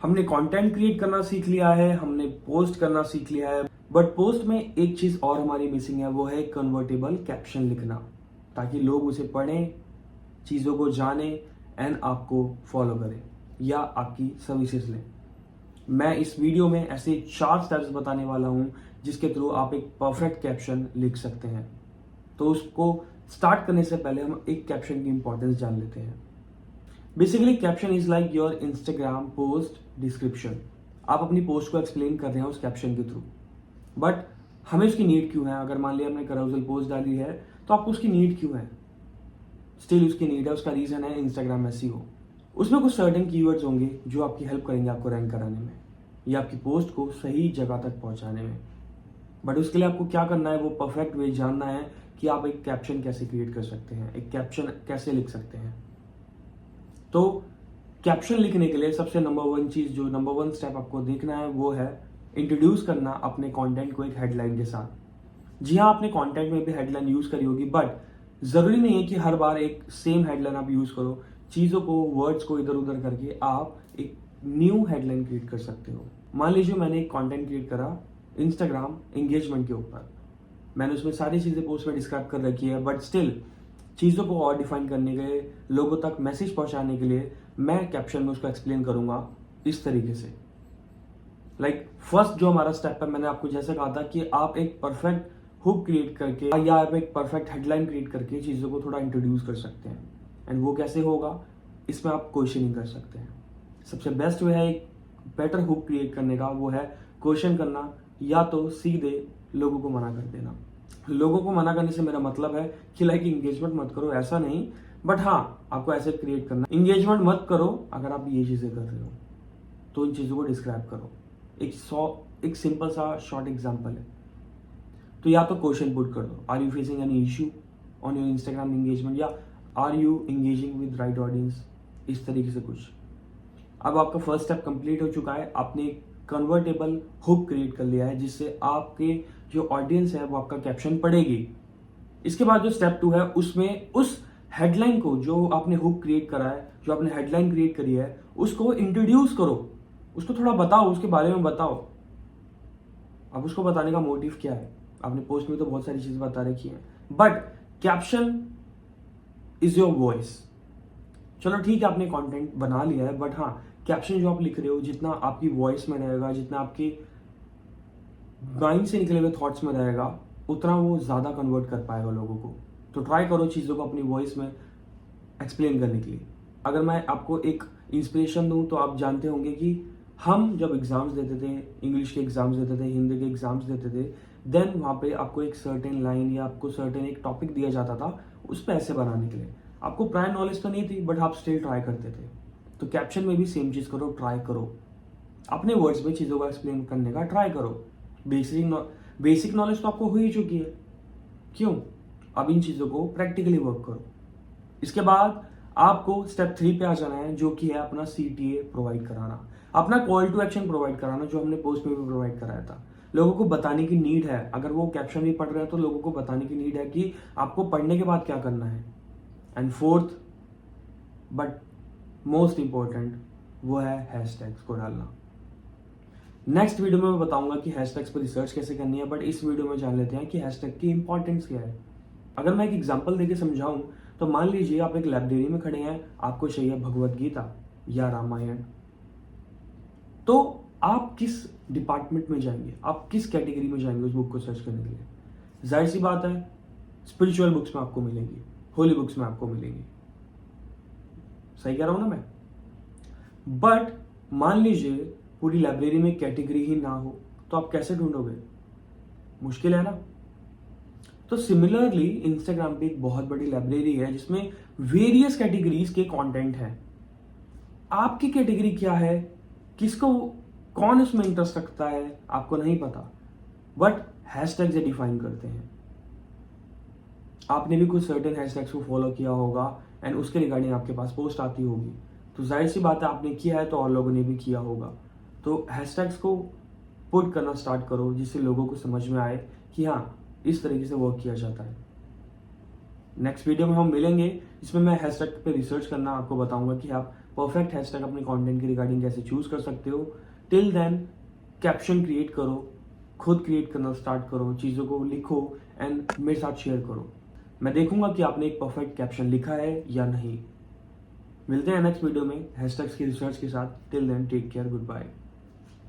हमने content create करना सीख लिया है, हमने पोस्ट करना सीख लिया है, बट पोस्ट में एक चीज और हमारी मिसिंग है, वो है कन्वर्टेबल कैप्शन लिखना, ताकि लोग उसे पढ़ें, चीजों को जाने एंड आपको फॉलो करें या आपकी सर्विसेज लें। मैं इस वीडियो में ऐसे 4 स्टेप्स बताने वाला हूं जिसके थ्रू आप एक परफेक्ट कैप्शन लिख सकते हैं। तो उसको स्टार्ट करने से पहले हम एक कैप्शन की इंपॉर्टेंस जान लेते हैं। Basically caption is like your Instagram post description. आप अपनी पोस्ट को एक्सप्लेन कर रहे हैं उस कैप्शन के थ्रू, बट हमें उसकी नीड क्यों है? अगर मान लिया हमने करोजल पोस्ट डाली है तो आपको उसकी नीड क्यों है? स्टिल उसकी नीड है, उसका रीजन है इंस्टाग्राम एसईओ। उसमें कुछ सर्टेन कीवर्ड्स होंगे जो आपकी हेल्प करेंगे आपको रैंक कराने में या आपकी पोस्ट को सही जगह तक पहुंचाने में। बट उसके लिए आपको क्या करना है, वो परफेक्ट वे जानना है कि आप एक कैप्शन कैसे क्रिएट कर सकते हैं, एक कैप्शन कैसे लिख सकते हैं। तो कैप्शन लिखने के लिए सबसे नंबर वन स्टेप आपको देखना है वो है इंट्रोड्यूस करना अपने कंटेंट को एक हेडलाइन के साथ। जी हाँ, आपने कंटेंट में भी हेडलाइन यूज करी होगी, बट जरूरी नहीं है कि हर बार एक सेम हेडलाइन आप यूज करो। चीजों को, वर्ड्स को इधर उधर करके आप एक न्यू हेडलाइन क्रिएट कर सकते हो। मान लीजिए मैंने एक कंटेंट क्रिएट करा इंस्टाग्राम एंगेजमेंट के ऊपर, मैंने उसमें सारी चीजें पोस्ट में डिस्क्राइब कर रखी है, बट स्टिल चीज़ों को और डिफाइन करने के लिए, लोगों तक मैसेज पहुंचाने के लिए मैं कैप्शन में उसको एक्सप्लेन करूंगा इस तरीके से। फर्स्ट जो हमारा स्टेप है, मैंने आपको जैसे कहा था कि आप एक परफेक्ट हुक क्रिएट करके या आप एक परफेक्ट हेडलाइन क्रिएट करके चीज़ों को थोड़ा इंट्रोड्यूस कर सकते हैं। एंड वो कैसे होगा, इसमें आप क्वेश्चनिंग कर सकते हैं। सबसे बेस्ट वे है एक बेटर हुक क्रिएट करने का, वो है क्वेश्चन करना, या तो सीधे लोगों को मना कर देना। लोगों को मना करने से मेरा मतलब है कि इंगेजमेंट मत करो, ऐसा नहीं, बट हाँ आपको ऐसे क्रिएट करना, इंगेजमेंट मत करो अगर आप ये चीजें कर रहे हो, तो इन चीजों को डिस्क्राइब करो। एक सिंपल सा शॉर्ट एग्जांपल है, तो या तो क्वेश्चन पुट कर दो, are you facing any issue on your Instagram engagement, या are you engaging with right audience, इस तरीके से कुछ। अब आपका फर्स्ट स्टेप कंप्लीट हो चुका है, आपने एक कन्वर्टेबल हुक क्रिएट कर लिया है जिससे आपके जो ऑडियंस है वो आपका कैप्शन पढ़ेगी। इसके बाद जो स्टेप 2 है, उसमें उस हेडलाइन को, जो आपने हुक क्रिएट करा है, जो आपने हेडलाइन क्रिएट करी है, उसको इंट्रोड्यूस करो, उसको थोड़ा बताओ, उसके बारे में बताओ। अब उसको बताने का मोटिव क्या है? आपने पोस्ट में तो बहुत सारी चीजें बता रखी है, but caption is your voice. चलो ठीक है, आपने कंटेंट बना लिया है, बट हाँ कैप्शन जो आप लिख रहे हो, जितना आपकी वॉइस में रहेगा, जितना आपके माइंड से निकले हुए थॉट्स में रहेगा, उतना वो ज्यादा कन्वर्ट कर पाएगा लोगों को। तो ट्राई करो चीजों को अपनी वॉइस में एक्सप्लेन करने के लिए। अगर मैं आपको एक इंस्पिरेशन दूं, तो आप जानते होंगे कि हम जब एग्जाम्स देते थे, इंग्लिश के एग्जाम्स देते थे, हिंदी के एग्जाम्स देते थे, देन वहां पे आपको एक सर्टेन लाइन या आपको सर्टेन एक टॉपिक दिया जाता था उस पर ऐसे बनाने के लिए। आपको प्रायर नॉलेज तो नहीं थी, बट आप स्टिल ट्राई करते थे। तो कैप्शन में भी सेम चीज करो, ट्राई करो, अपने वर्ड्स में चीजों को एक्सप्लेन करने का ट्राई करो। बेसिक नॉलेज तो आपको हो ही चुकी है, क्यों? अब इन चीजों को प्रैक्टिकली वर्क करो। इसके बाद आपको स्टेप 3 पे आ जाना है, जो कि है अपना CTA प्रोवाइड कराना, अपना कॉल टू एक्शन प्रोवाइड कराना, जो हमने पोस्ट में भी प्रोवाइड कराया था। लोगों को बताने की नीड है, अगर वो कैप्शन भी पढ़ रहे हैं तो लोगों को बताने की नीड है कि आपको पढ़ने के बाद क्या करना है। And fourth but most important, वो है हैशटैग्स को डालना। नेक्स्ट वीडियो में मैं बताऊंगा कि हैशटैग्स पर रिसर्च कैसे करनी है, बट इस वीडियो में जान लेते हैं कि हैशटैग की इंपॉर्टेंस क्या है। अगर मैं एक एग्जांपल देके समझाऊं, तो मान लीजिए आप एक लाइब्रेरी में खड़े हैं, आपको चाहिए भगवत गीता या रामायण, तो आप किस डिपार्टमेंट में जाएंगे, आप किस कैटेगरी में जाएंगे उस बुक को सर्च करने के लिए? जाहिर सी बात है, स्पिरिचुअल बुक्स में आपको मिलेंगी, होली बुक्स में आपको मिलेंगी। सही कह रहा हूं ना मैं? बट मान लीजिए पूरी लाइब्रेरी में कैटेगरी ही ना हो, तो आप कैसे ढूंढोगे? मुश्किल है ना? तो सिमिलरली इंस्टाग्राम पे एक बहुत बड़ी लाइब्रेरी है जिसमें वेरियस कैटेगरीज के कंटेंट हैं। आपकी कैटेगरी क्या है, किसको, कौन इसमें इंटरेस्ट रखता है, आपको नहीं पता, बट हैशटैग से डिफाइन करते हैं। आपने भी कुछ सर्टेन हैशटैग्स को फॉलो किया होगा एंड उसके रिगार्डिंग आपके पास पोस्ट आती होगी, तो जाहिर सी बात है आपने किया है तो और लोगों ने भी किया होगा। तो हैशटैग्स को पुट करना स्टार्ट करो, जिससे लोगों को समझ में आए कि हाँ इस तरीके से वर्क किया जाता है। नेक्स्ट वीडियो में हम मिलेंगे, जिसमें मैं हैशटैग पे रिसर्च करना आपको बताऊंगा कि आप परफेक्ट हैशटैग अपने कंटेंट के रिगार्डिंग कैसे चूज कर सकते हो। टिल देन कैप्शन क्रिएट करो, खुद क्रिएट करना स्टार्ट करो, चीज़ों को लिखो एंड मेरे साथ शेयर करो। मैं देखूंगा कि आपने एक परफेक्ट कैप्शन लिखा है या नहीं। मिलते हैं नेक्स्ट वीडियो में हैशटैग्स की रिसर्च के साथ। Till then take care, good bye.